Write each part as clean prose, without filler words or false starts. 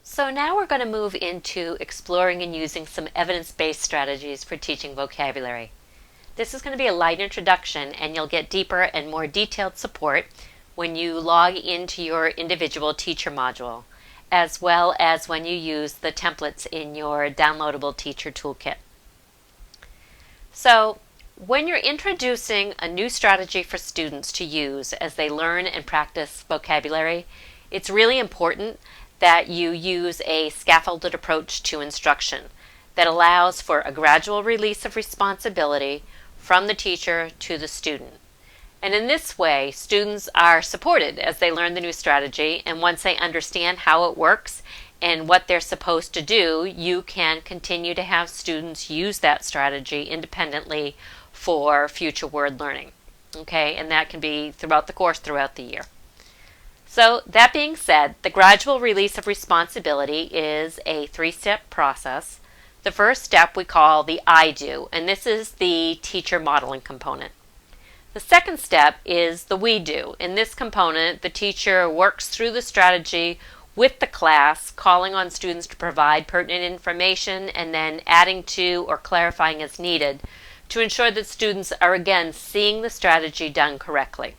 So now we're going to move into exploring and using some evidence-based strategies for teaching vocabulary. This is going to be a light introduction, and you'll get deeper and more detailed support when you log into your individual teacher module, as well as when you use the templates in your downloadable teacher toolkit. So when you're introducing a new strategy for students to use as they learn and practice vocabulary, it's really important that you use a scaffolded approach to instruction that allows for a gradual release of responsibility from the teacher to the student. And in this way, students are supported as they learn the new strategy, and once they understand how it works and what they're supposed to do, you can continue to have students use that strategy independently for future word learning. Okay, and that can be throughout the course, throughout the year. So that being said, the gradual release of responsibility is a three-step process. The first step we call the I do, and this is the teacher modeling component. The second step is the we do. In this component, the teacher works through the strategy with the class, calling on students to provide pertinent information and then adding to or clarifying as needed to ensure that students are again seeing the strategy done correctly.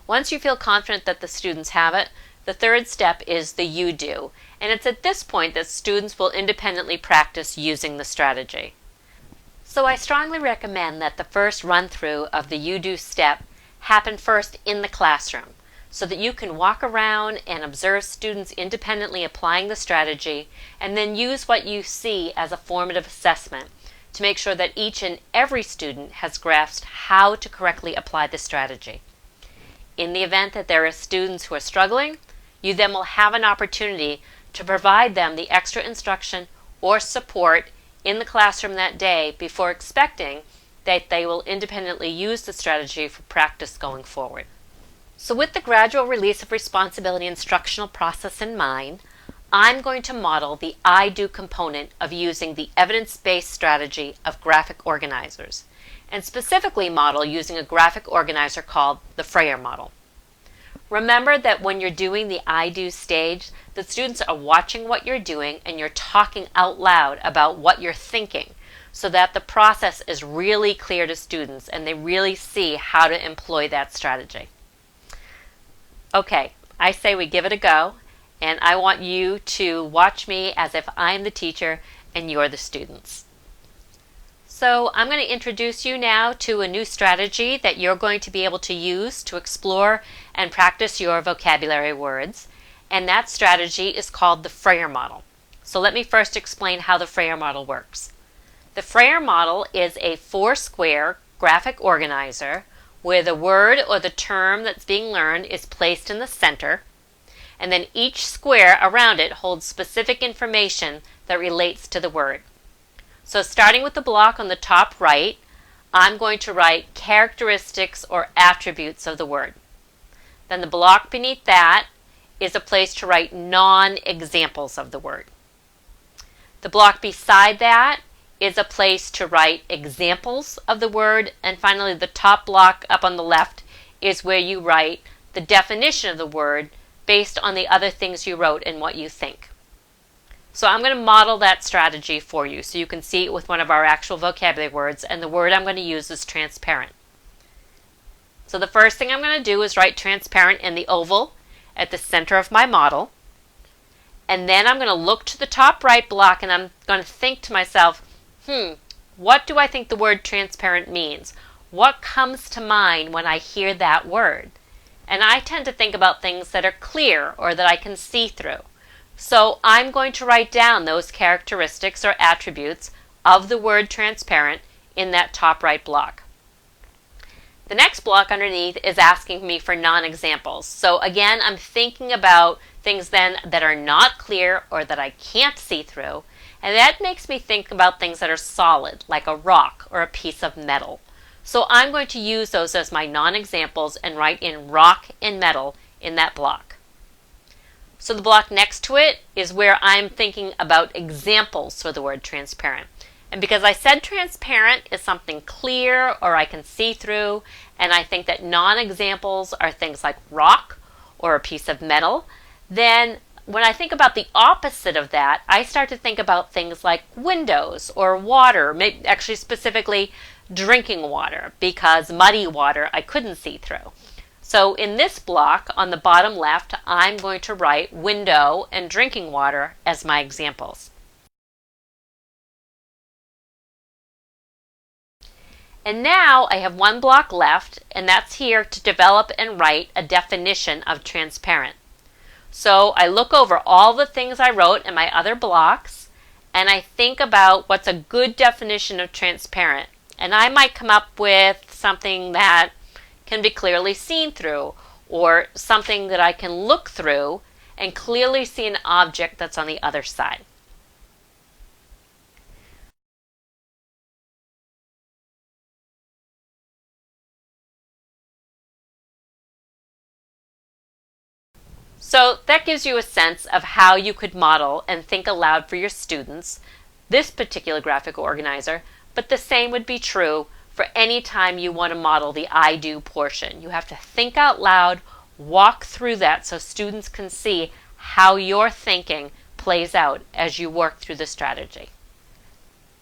Once you feel confident that the students have it, the third step is the you do, and it's at this point that students will independently practice using the strategy. So I strongly recommend that the first run-through of the you do step happen first in the classroom, so that you can walk around and observe students independently applying the strategy, and then use what you see as a formative assessment to make sure that each and every student has grasped how to correctly apply the strategy. In the event that there are students who are struggling, you then will have an opportunity to provide them the extra instruction or support in the classroom that day before expecting that they will independently use the strategy for practice going forward. So with the gradual release of responsibility instructional process in mind, I'm going to model the I do component of using the evidence-based strategy of graphic organizers, and specifically model using a graphic organizer called the Freyer model. Remember that when you're doing the I do stage, the students are watching what you're doing and you're talking out loud about what you're thinking, so that the process is really clear to students and they really see how to employ that strategy. Okay, I say we give it a go, and I want you to watch me as if I'm the teacher and you're the students. So I'm going to introduce you now to a new strategy that you're going to be able to use to explore and practice your vocabulary words, and that strategy is called the Freyer model. So let me first explain how the Freyer model works. The Freyer model is a four-square graphic organizer where the word or the term that's being learned is placed in the center, and then each square around it holds specific information that relates to the word. So starting with the block on the top right, I'm going to write characteristics or attributes of the word. Then the block beneath that is a place to write non-examples of the word. The block beside that is a place to write examples of the word, and finally the top block up on the left is where you write the definition of the word based on the other things you wrote and what you think. So I'm going to model that strategy for you so you can see it with one of our actual vocabulary words, and the word I'm going to use is transparent. So the first thing I'm going to do is write transparent in the oval at the center of my model, and then I'm going to look to the top right block and I'm going to think to myself, what do I think the word transparent means? What comes to mind when I hear that word? And I tend to think about things that are clear or that I can see through. So I'm going to write down those characteristics or attributes of the word transparent in that top right block. The next block underneath is asking me for non-examples. So again, I'm thinking about things then that are not clear or that I can't see through, and that makes me think about things that are solid, like a rock or a piece of metal. So I'm going to use those as my non-examples and write in rock and metal in that block. So the block next to it is where I'm thinking about examples for the word transparent. And because I said transparent is something clear or I can see through, and I think that non-examples are things like rock or a piece of metal, then when I think about the opposite of that, I start to think about things like windows or water, maybe actually specifically drinking water, because muddy water I couldn't see through. So in this block on the bottom left, I'm going to write window and drinking water as my examples. And now I have one block left, and that's here to develop and write a definition of transparent. So I look over all the things I wrote in my other blocks, and I think about what's a good definition of transparent. And I might come up with something that can be clearly seen through, or something that I can look through and clearly see an object that's on the other side. So that gives you a sense of how you could model and think aloud for your students this particular graphic organizer, but the same would be true for any time you want to model the I do portion. You have to think out loud, walk through that so students can see how your thinking plays out as you work through the strategy.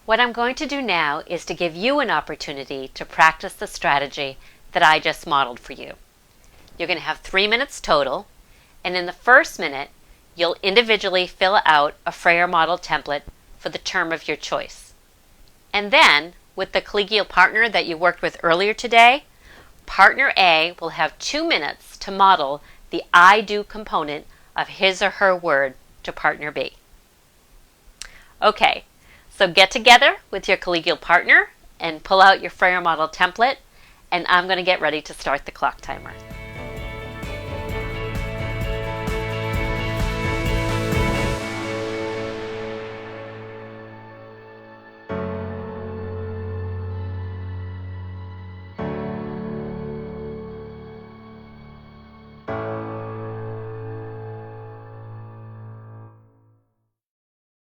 What I'm going to do now is to give you an opportunity to practice the strategy that I just modeled for you. You're going to have 3 minutes total. And in the first minute, you'll individually fill out a Frayer model template for the term of your choice. And then, with the collegial partner that you worked with earlier today, partner A will have 2 minutes to model the I do component of his or her word to partner B. Okay, so get together with your collegial partner and pull out your Frayer model template, and I'm going to get ready to start the clock timer.